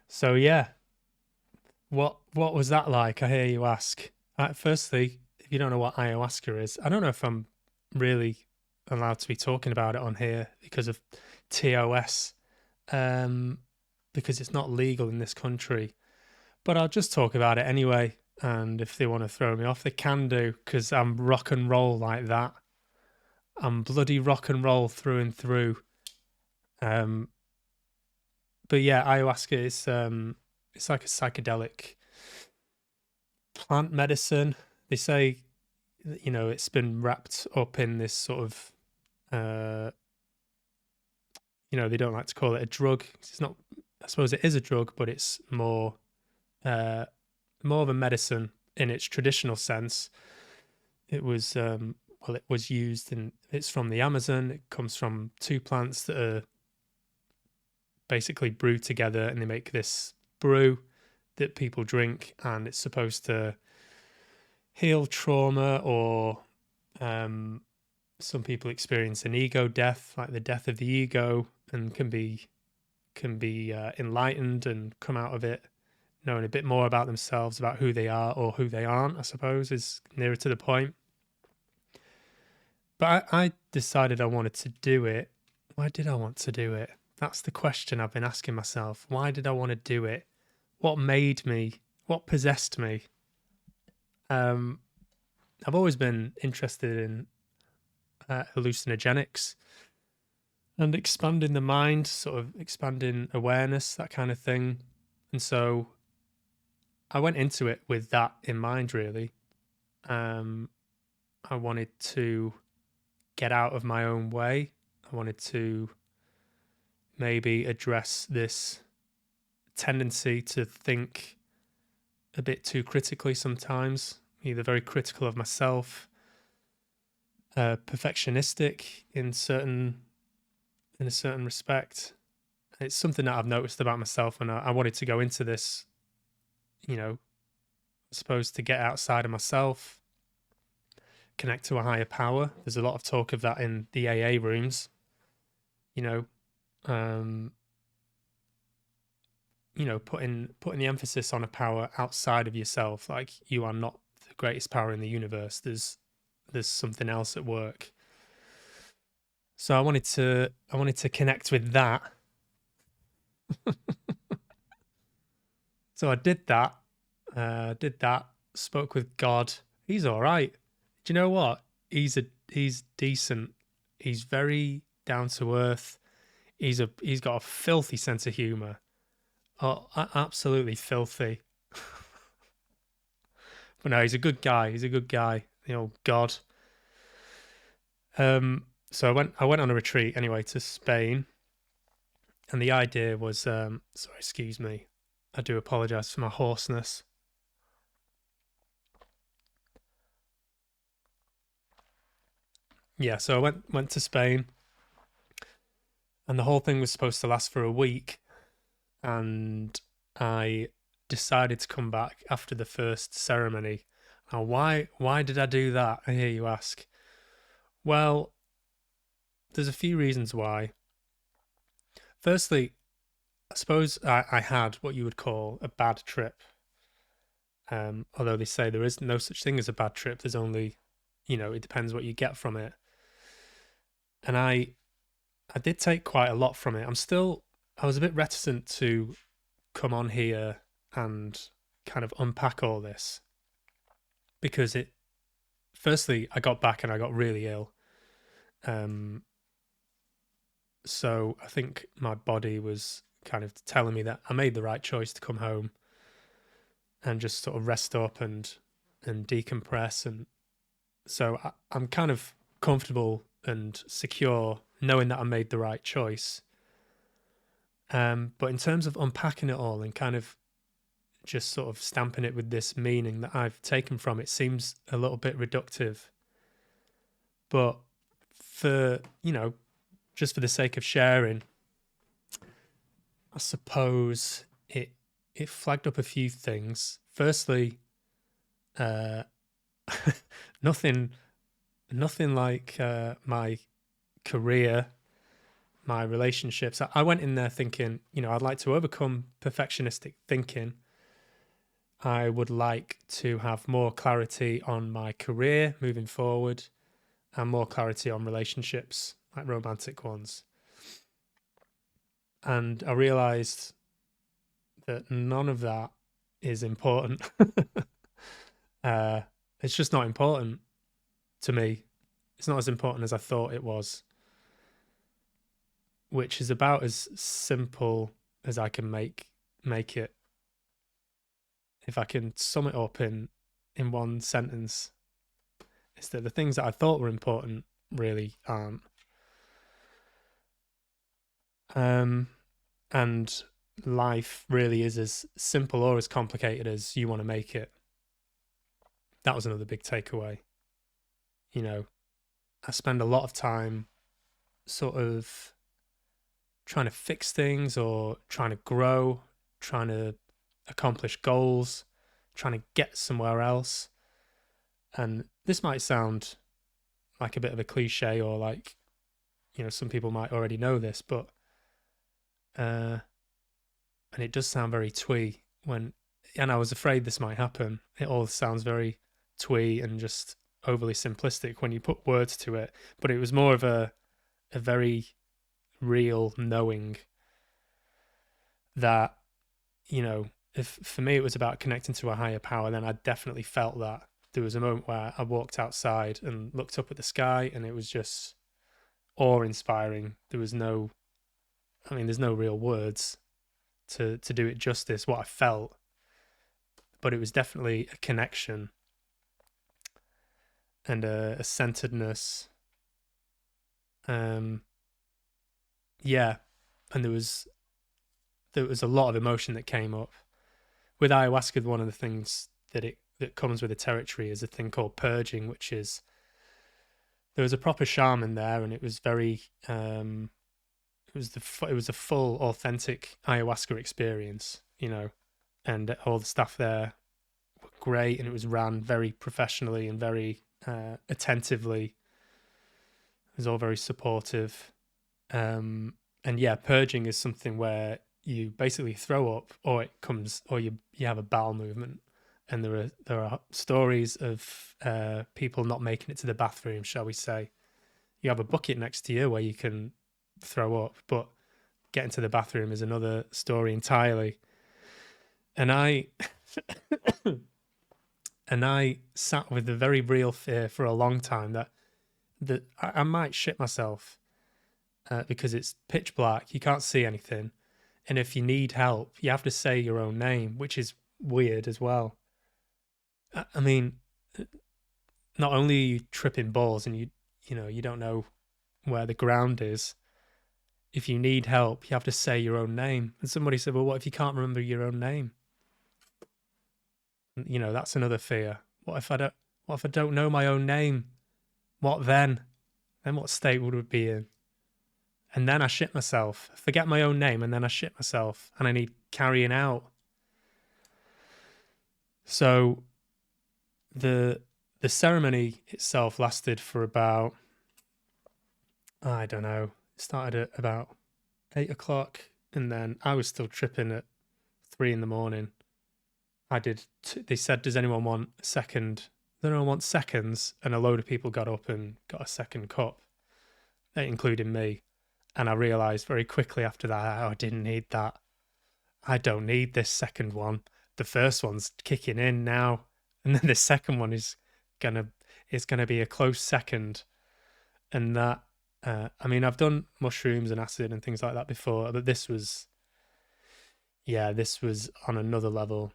So yeah, what was that like? I hear you ask. Firstly, if you don't know what ayahuasca is, I don't know if I'm really allowed to be talking about it on here because of TOS, um, because it's not legal in this country. But I'll just talk about it anyway. And if they want to throw me off, they can do, because I'm rock and roll like that. I'm bloody rock and roll through and through. Um, but yeah, ayahuasca is it's like a psychedelic plant medicine. They say, it's been wrapped up in this sort of uh, they don't like to call it a drug. It's not. I suppose it is a drug, but it's uh, more of a medicine in its traditional sense. It was it was used in. It's from the Amazon. It comes from two plants that are basically brewed together, and they make this brew that people drink, and it's supposed to heal trauma, or some people experience an ego death, like the death of the ego, and can be enlightened and come out of it knowing a bit more about themselves, about who they are or who they aren't, I suppose, is nearer to the point. But I decided I wanted to do it. Why did I want to do it? That's the question I've been asking myself. Why did I want to do it? What made me? What possessed me? I've always been interested in hallucinogenics and expanding the mind, sort of expanding awareness, that kind of thing. And so I went into it with that in mind, really. I wanted to get out of my own way. I wanted to maybe address this tendency to think a bit too critically sometimes, either very critical of myself, perfectionistic in a certain respect. It's something that I've noticed about myself, and I wanted to go into this, I suppose, to get outside of myself, connect to a higher power. There's a lot of talk of that in the AA rooms, you know, um, putting the emphasis on a power outside of yourself. Like, you are not the greatest power in the universe. There's something else at work. So I wanted to connect with that. So I did that. Spoke with God. He's all right. Do you know what? He's decent. He's very down to earth. He's got a filthy sense of humor. Oh, absolutely filthy. But no, he's a good guy. He's a good guy. The old God. So I went on a retreat anyway to Spain, and the idea was sorry, excuse me. I do apologize for my hoarseness. Yeah, so I went to Spain, and the whole thing was supposed to last for a week, and I decided to come back after the first ceremony. Now, why did I do that? I hear you ask. Well, there's a few reasons why. Firstly, I suppose I had what you would call a bad trip. Although they say there is no such thing as a bad trip. There's only, it depends what you get from it. And I did take quite a lot from it. I was a bit reticent to come on here and kind of unpack all this, because firstly, I got back and I got really ill. So I think my body was kind of telling me that I made the right choice to come home and just sort of rest up and decompress. And so I'm kind of comfortable and secure knowing that I made the right choice. But in terms of unpacking it all and kind of just sort of stamping it with this meaning that I've taken from it, seems a little bit reductive. But for, just for the sake of sharing, I suppose it flagged up a few things. Firstly, nothing like my career, my relationships. I went in there thinking, I'd like to overcome perfectionistic thinking. I would like to have more clarity on my career moving forward and more clarity on relationships, like romantic ones. And I realized that none of that is important. It's just not important to me. It's not as important as I thought it was, which is about as simple as I can make it. If I can sum it up in one sentence, it's that the things that I thought were important really aren't. And life really is as simple or as complicated as you want to make it. That was another big takeaway. I spend a lot of time sort of trying to fix things or trying to grow, trying to accomplish goals, trying to get somewhere else. And this might sound like a bit of a cliche, or like, some people might already know this, but and it does sound very twee and I was afraid this might happen. It all sounds very twee and just overly simplistic when you put words to it, but it was more of a very real knowing that, if for me it was about connecting to a higher power, then I definitely felt that. There was a moment where I walked outside and looked up at the sky, and it was just awe-inspiring. There's no real words to do it justice, what I felt, but it was definitely a connection and a centeredness. Yeah, and there was a lot of emotion that came up with ayahuasca. One of the things that comes with the territory is a thing called purging, which is, there was a proper shaman there, and it was very it was a full authentic ayahuasca experience, and all the staff there were great, and it was ran very professionally and very attentively. It was all very supportive. And yeah, purging is something where you basically throw up, or it comes, or you have a bowel movement. And there are stories of people not making it to the bathroom, shall we say. You have a bucket next to you where you can throw up, but getting to the bathroom is another story entirely. And I sat with a very real fear for a long time that I might shit myself because it's pitch black, you can't see anything, and if you need help, you have to say your own name, which is weird as well. I mean, not only are you tripping balls and you don't know where the ground is, if you need help, you have to say your own name. And somebody said, well, what if you can't remember your own name? That's another fear. What if I don't know my own name? What then? Then what state would it be in? And then I shit myself. Forget my own name, and then I shit myself, and I need carrying out. So the ceremony itself lasted for about, I don't know, it started at about 8 o'clock, and then I was still tripping at 3 a.m. They said, does anyone want a second? Does anyone want seconds? And a load of people got up and got a second cup, including me. And I realized very quickly after that, I didn't need that. I don't need this second one. The first one's kicking in now, and then the second one is gonna be a close second. And that, I've done mushrooms and acid and things like that before, but this was on another level.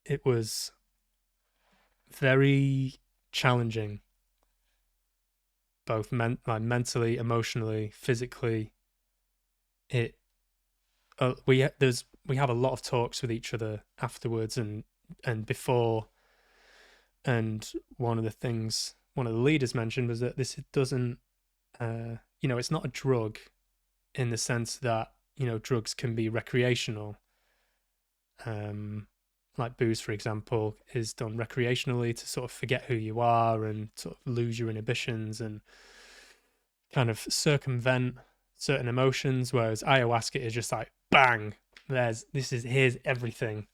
It was very challenging, both mentally, emotionally, physically. We have a lot of talks with each other afterwards and before. And one of the leaders mentioned was that this doesn't, it's not a drug in the sense that, drugs can be recreational. Like booze, for example, is done recreationally to sort of forget who you are and sort of lose your inhibitions and kind of circumvent certain emotions, whereas ayahuasca is just like bang, here's everything.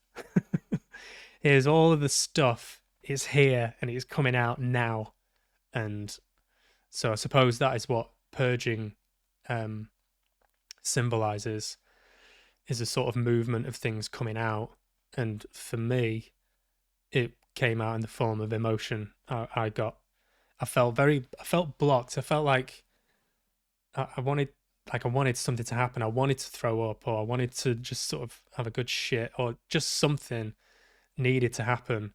Here's all of the stuff. It's here and it's coming out now. And so I suppose that is what purging um, symbolizes, is a sort of movement of things coming out. And for me, it came out in the form of emotion. I felt blocked. I felt like I wanted something to happen. I wanted to throw up, or I wanted to just sort of have a good shit, or just something needed to happen.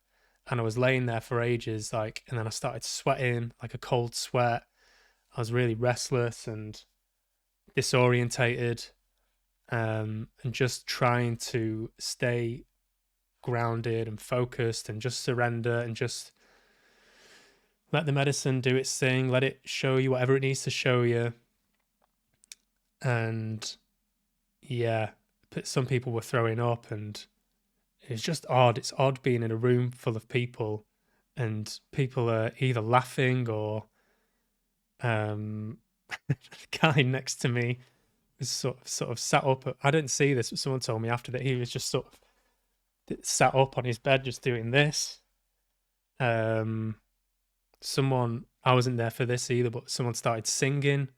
And I was laying there for ages, like, and then I started sweating, like a cold sweat. I was really restless and disorientated, and just trying to stay grounded and focused and just surrender and just let the medicine do its thing, let it show you whatever it needs to show you. And yeah, some people were throwing up, and it's just odd. It's odd being in a room full of people and people are either laughing or the guy next to me was sort of sat up. I didn't see this, but someone told me after that he was just sort of sat up on his bed just doing this. Someone, I wasn't there for this either, but someone started singing,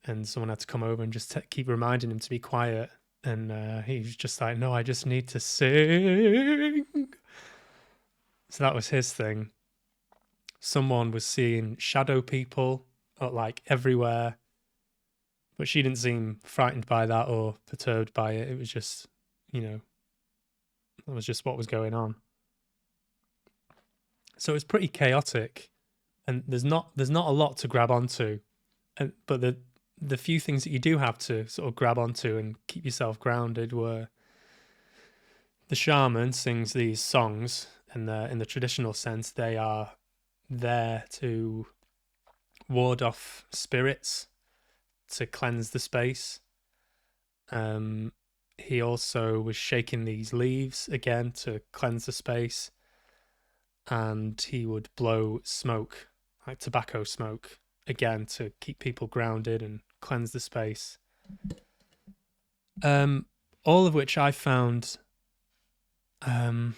and someone had to come over and just keep reminding him to be quiet. And he was just like, no, I just need to sing. So that was his thing. Someone was seeing shadow people like everywhere, but she didn't seem frightened by that or perturbed by it. It was just, that was just what was going on. So it's pretty chaotic, and there's not a lot to grab onto, but the few things that you do have to sort of grab onto and keep yourself grounded were the shaman sings these songs, and in the traditional sense, they are there to ward off spirits, to cleanse the space. He also was shaking these leaves again to cleanse the space, and he would blow smoke, like tobacco smoke, again to keep people grounded and cleanse the space. All of which I found, well,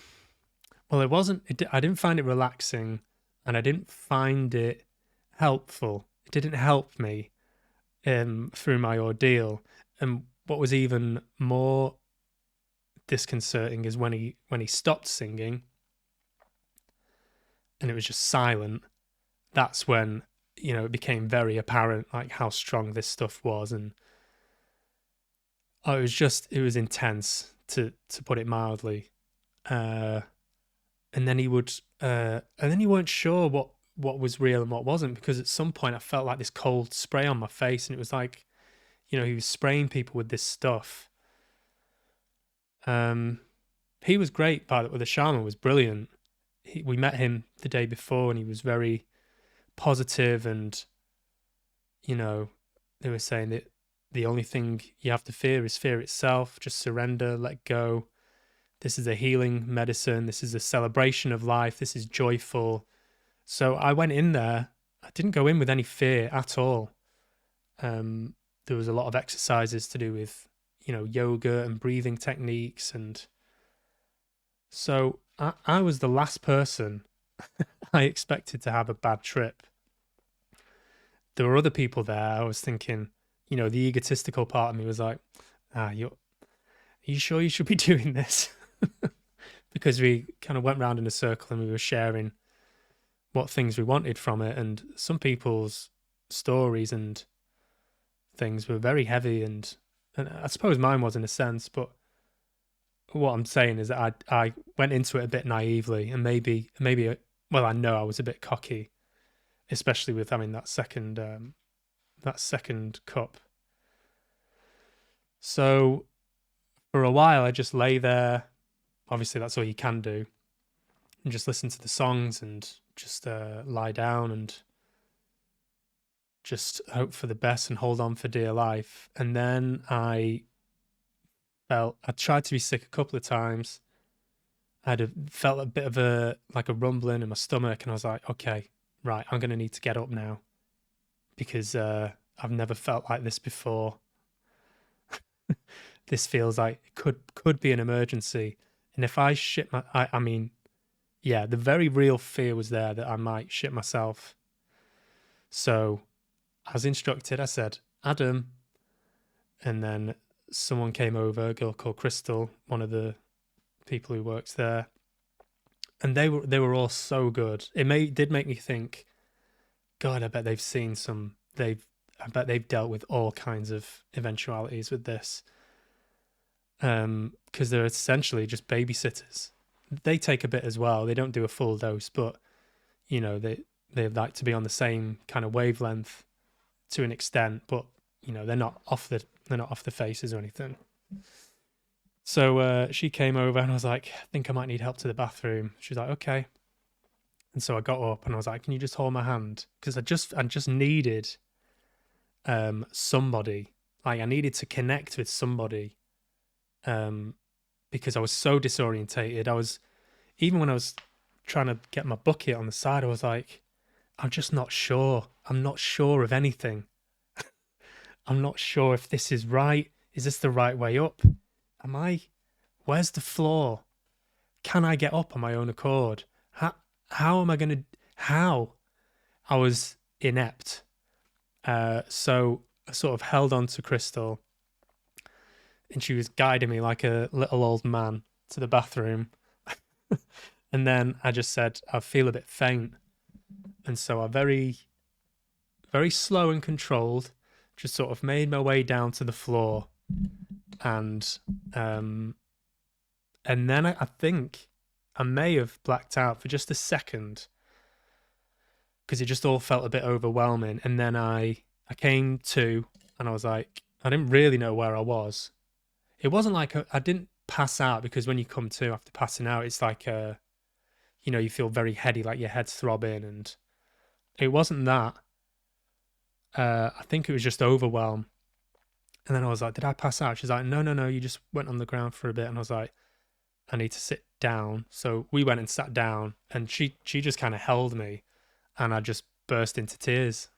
I didn't find it relaxing, and I didn't find it helpful. It didn't help me through my ordeal. And what was even more disconcerting is when he stopped singing and it was just silent. That's when it became very apparent like how strong this stuff was, and it was intense to put it mildly. And then he would, and then you weren't sure what was real and what wasn't, because at some point I felt like this cold spray on my face, and it was like, he was spraying people with this stuff. He was great, by the way. The shaman was brilliant. We met him the day before, and he was very positive, and they were saying that the only thing you have to fear is fear itself. Just surrender, let go. This is a healing medicine. This is a celebration of life. This is joyful. So I went in there. I didn't go in with any fear at all. There was a lot of exercises to do with, yoga and breathing techniques. And so I was the last person I expected to have a bad trip. There were other people there. I was thinking, the egotistical part of me was like, are you sure you should be doing this? Because we kind of went round in a circle and we were sharing what things we wanted from it. And some people's stories and things were very heavy, and I suppose mine was in a sense, but what I'm saying is that I went into it a bit naively, and maybe, well, I know I was a bit cocky, especially with having that second cup. So for a while, I just lay there. Obviously, that's all you can do, and just listen to the songs and just lie down and just hope for the best and hold on for dear life. And then I tried to be sick a couple of times. Felt a bit of a rumbling in my stomach, and I was like, okay, right, I'm going to need to get up now, because I've never felt like this before. This feels like it could be an emergency. And if I shit I mean, yeah, the very real fear was there that I might shit myself. So I was instructed, I said, Adam. And then someone came over, a girl called Crystal, one of the people who works there. And they were all so good. Did make me think, God, I bet they've seen I bet they've dealt with all kinds of eventualities with this. Because they're essentially just babysitters. They take a bit as well. They don't do a full dose, but you know, they like to be on the same kind of wavelength to an extent, but you know, they're not off the faces or anything. So she came over and I was like, I think I might need help to the bathroom. She was like, okay. And so I got up and I was like, can you just hold my hand? Because I just needed somebody. Like I needed to connect with somebody. Because I was so disorientated. Even when I was trying to get my bucket on the side, I was like, I'm just not sure. I'm not sure of anything. I'm not sure if this is right. Is this the right way up? Where's the floor? Can I get up on my own accord? How am I going to, how? I was inept. So I sort of held on to Crystal and she was guiding me like a little old man to the bathroom. And then I just said, I feel a bit faint. And so I very, very slow and controlled, just sort of made my way down to the floor. And then I think I may have blacked out for just a second because it just all felt a bit overwhelming. And then I came to and I was like, I didn't really know where I was. It wasn't like I didn't pass out, because when you come to after passing out, it's like, you know, you feel very heady, like your head's throbbing. And it wasn't that. I think it was just overwhelm. And then I was like, did I pass out? She's like, no, you just went on the ground for a bit. And I was like, I need to sit down. So we went and sat down and she just kind of held me and I just burst into tears.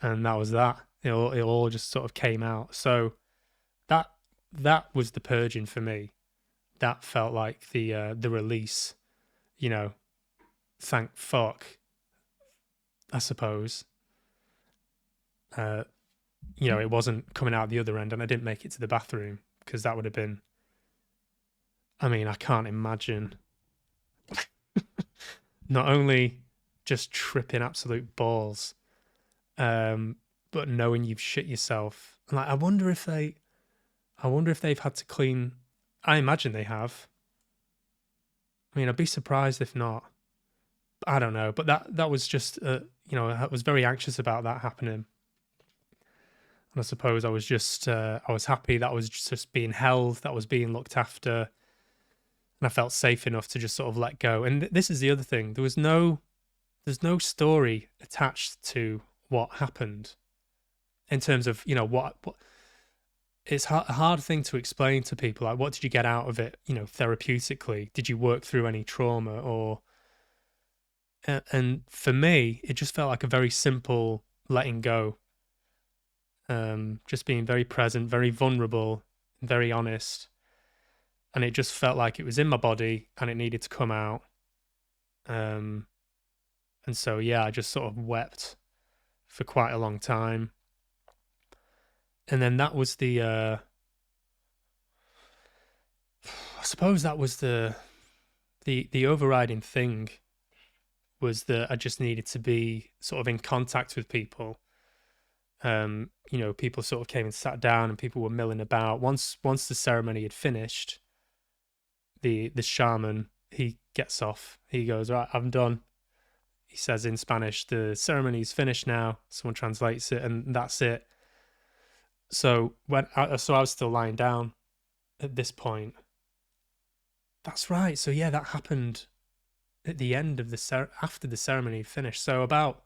And that was that. It all just sort of came out. So that was the purging for me. That felt like the release, you know, thank fuck, I suppose. You know, it wasn't coming out the other end and I didn't make it to the bathroom, because that would have been, I mean, I can't imagine not only just tripping absolute balls, but knowing you've shit yourself. Like, I wonder if they've had to clean. I imagine they have. I mean, I'd be surprised if not. I don't know, but that was just, you know, I was very anxious about that happening. And I suppose I was just, I was happy that I was just being held, that was being looked after. And I felt safe enough to just sort of let go. And this is the other thing. There's no story attached to what happened in terms of, you know, what it's a hard thing to explain to people. Like, what did you get out of it, you know, therapeutically? Did you work through any trauma or, and for me, it just felt like a very simple letting go. Just being very present, very vulnerable, very honest. And it just felt like it was in my body and it needed to come out. And so, yeah, I just sort of wept for quite a long time. And then that was the, I suppose that was the overriding thing, was that I just needed to be sort of in contact with people. You know, people sort of came and sat down and people were milling about. Once the ceremony had finished, the shaman, he gets off. He goes, right, I'm done. He says in Spanish, the ceremony's finished now. Someone translates it and that's it. So I was still lying down at this point. That's right. So yeah, that happened at the end of after the ceremony finished. So about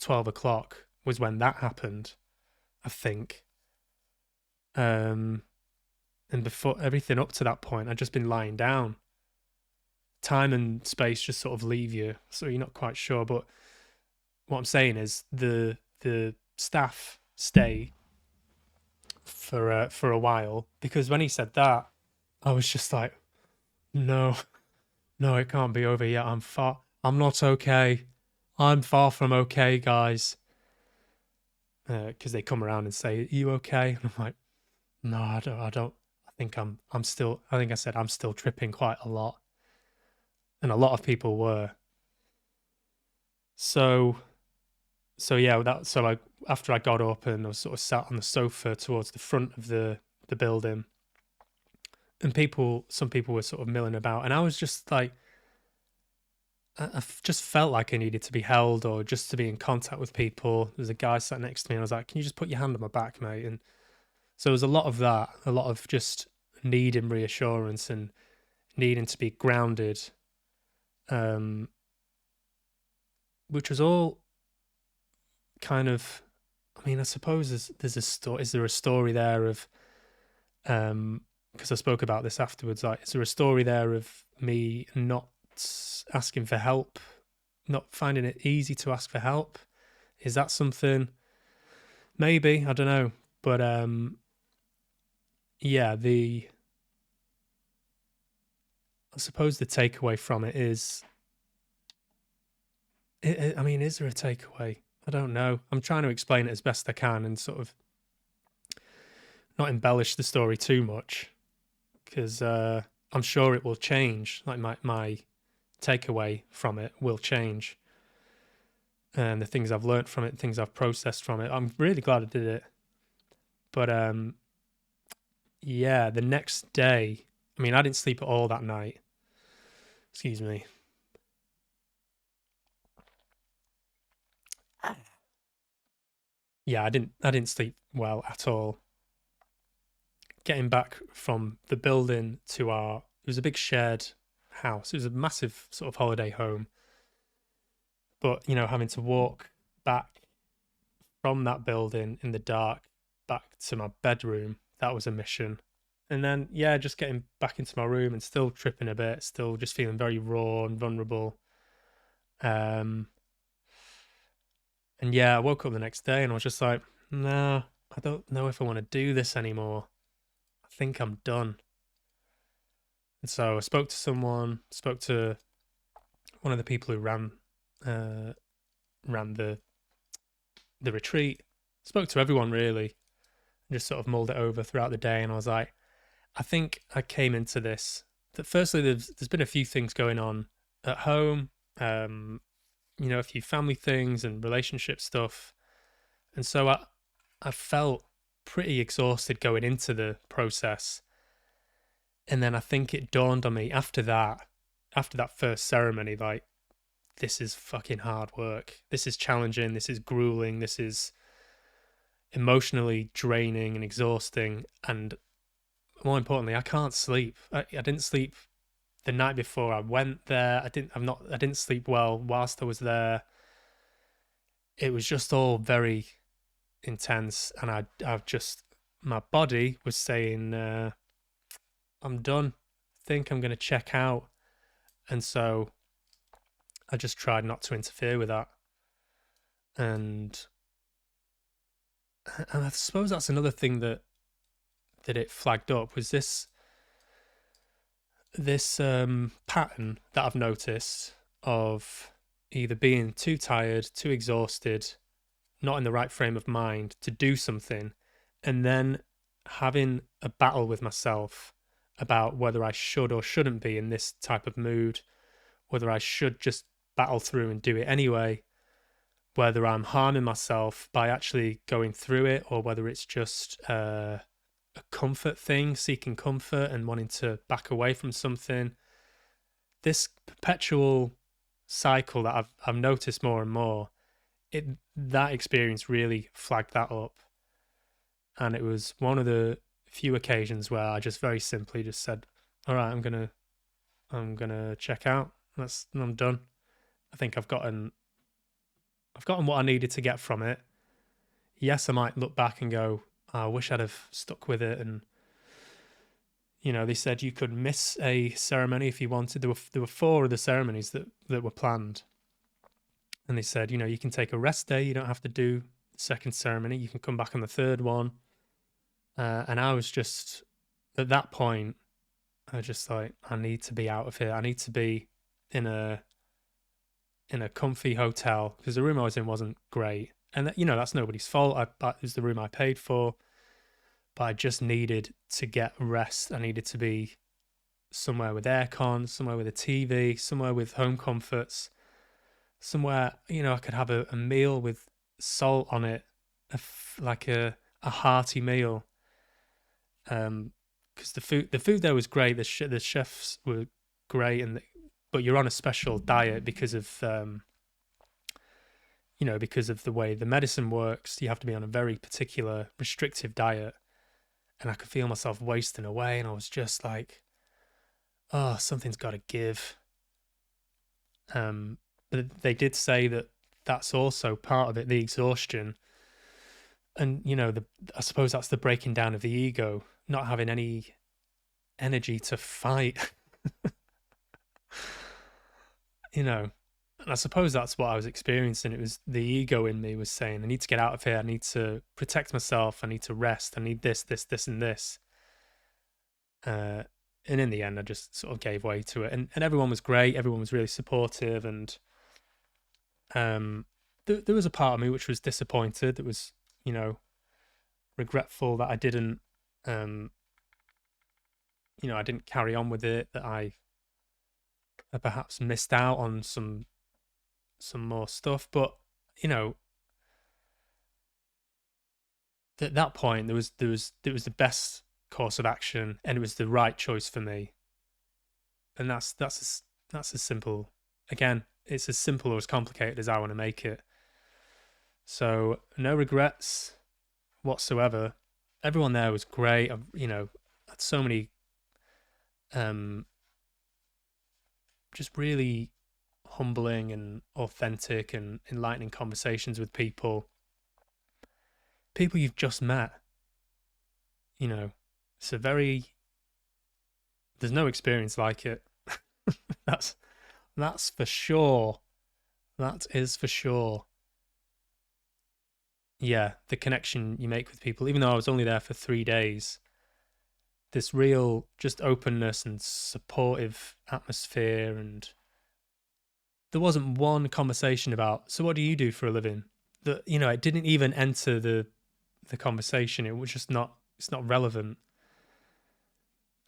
12 o'clock was when that happened, I think. And before everything up to that point, I'd just been lying down. Time and space just sort of leave you, so you're not quite sure. But what I'm saying is the the staff stay for a while, because when he said that, I was just like, no, no, it can't be over yet. I'm not okay. I'm far from okay, guys. Because they come around and say, "Are you okay?" And I'm like, "No, I don't. I don't. I think I'm still. I think I said I'm still tripping quite a lot, and a lot of people were. So, so yeah, that. So like after I got up and I was sort of sat on the sofa towards the front of the building, and some people were sort of milling about, and I was just like, just felt like I needed to be held or just to be in contact with people. There's a guy sat next to me, and I was like, "Can you just put your hand on my back, mate?" And so there was a lot of that, a lot of just needing reassurance and needing to be grounded, um, which was all kind of. I mean, I suppose there's a story. Is there a story there of? Because I spoke about this afterwards. Like, is there a story there of me not asking for help, not finding it easy to ask for help? Is that something? Maybe, I don't know, but yeah. I suppose the takeaway from it is. I mean, is there a takeaway? I don't know. I'm trying to explain it as best I can and sort of not embellish the story too much, because I'm sure it will change. Like my takeaway from it will change, and the things I've learned from it, things I've processed from it. I'm really glad I did it. But yeah, the next day, I mean, I didn't sleep at all that night. Excuse me. Yeah, I didn't sleep well at all. Getting back from the building to it was a big shared house. It was a massive sort of holiday home. But, having to walk back from that building in the dark back to my bedroom, that was a mission. And then, yeah, just getting back into my room and still tripping a bit, still just feeling very raw and vulnerable. Um, and yeah, I woke up the next day and I was just like, nah, I don't know if I want to do this anymore. I think I'm done. And so I spoke to someone, spoke to one of the people who uh, ran the retreat, spoke to everyone really, and just sort of mulled it over throughout the day. And I was like, I think I came into this that firstly, there's been a few things going on at home, um, a few family things and relationship stuff, and so I felt pretty exhausted going into the process. And then I think it dawned on me after that first ceremony, like, this is fucking hard work. This is challenging. This is grueling. This is emotionally draining and exhausting. And more importantly, I can't sleep. I didn't sleep the night before I went there. I didn't sleep well whilst I was there. It was just all very intense. And my body was saying, I'm done. I think I'm going to check out. And so I just tried not to interfere with that. And I suppose that's another thing that it flagged up was this pattern that I've noticed of either being too tired, too exhausted, not in the right frame of mind to do something, and then having a battle with myself about whether I should or shouldn't be in this type of mood, whether I should just battle through and do it anyway, whether I'm harming myself by actually going through it, or whether it's just a comfort thing, seeking comfort and wanting to back away from something. This perpetual cycle that I've noticed more and more, that experience really flagged that up. And it was one of the few occasions where I just very simply just said, all right, I'm gonna check out. I'm done. I think I've gotten what I needed to get from it. Yes, I might look back and go, I wish I'd have stuck with it. And they said you could miss a ceremony if you wanted. There were 4 of the ceremonies that were planned, and they said, you can take a rest day. You don't have to do second ceremony. You can come back on the third one. And I was just, at that point, I was just like, I need to be out of here. I need to be in a comfy hotel, because the room I was in wasn't great. And that's nobody's fault. It was the room I paid for, but I just needed to get rest. I needed to be somewhere with aircon, somewhere with a TV, somewhere with home comforts, somewhere I could have a meal with salt on it, like a hearty meal. Because the food there was great. The chefs were great, but you're on a special diet because of because of the way the medicine works. You have to be on a very particular restrictive diet, and I could feel myself wasting away, and I was just like, oh, something's got to give. But they did say that that's also part of it, the exhaustion, and I suppose that's the breaking down of the ego, not having any energy to fight. And I suppose that's what I was experiencing. It was the ego in me was saying, I need to get out of here. I need to protect myself. I need to rest. I need this, and this. And in the end, I just sort of gave way to it. And everyone was great. Everyone was really supportive. And there was a part of me which was disappointed. That was, regretful that I didn't, I didn't carry on with it. That I perhaps missed out on some more stuff. But at that point, there was the best course of action, and it was the right choice for me. And that's as simple. Again, it's as simple or as complicated as I want to make it. So no regrets whatsoever. Everyone there was great. I've, had so many just really humbling and authentic and enlightening conversations with people you've just met. It's there's no experience like it. that's for sure. That is for sure. Yeah, the connection you make with people, even though I was only there for 3 days, this real just openness and supportive atmosphere. And there wasn't one conversation about, so what do you do for a living? That it didn't even enter the conversation. It was just it's not relevant.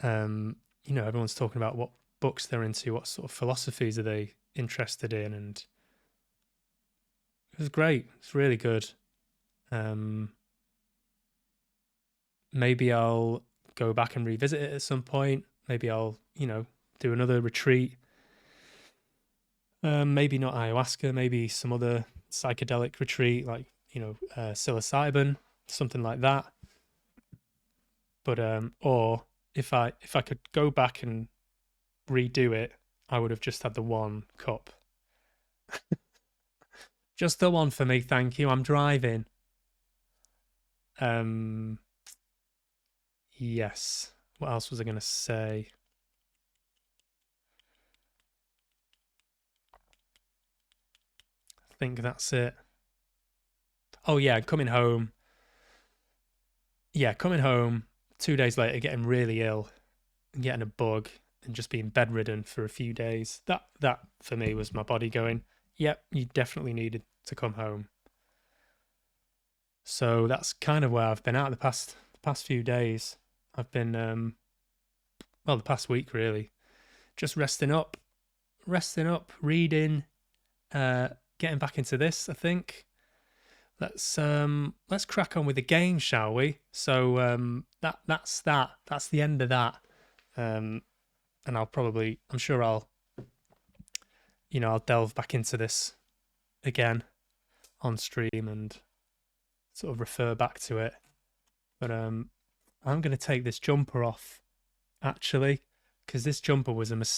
Everyone's talking about what books they're into, what sort of philosophies are they interested in, and it was great. It's really good. Maybe I'll go back and revisit it at some point. Maybe I'll, do another retreat. Maybe not ayahuasca, maybe some other psychedelic retreat, like, psilocybin, something like that. But or if I could go back and redo it, I would have just had the one cup. Just the one for me, thank you. I'm driving. Yes. What else was I going to say? I think that's it. Oh yeah, coming home. Yeah, coming home 2 days later, getting really ill and getting a bug and just being bedridden for a few days. That for me was my body going, yep, you definitely needed to come home. So that's kind of where I've been at the past few days. I've been the past week really, just resting up, reading, getting back into this. I think let's crack on with the game, shall we? So that's the end of that. And I'm sure I'll delve back into this again on stream and sort of refer back to it. But I'm going to take this jumper off, actually, because this jumper was a mistake.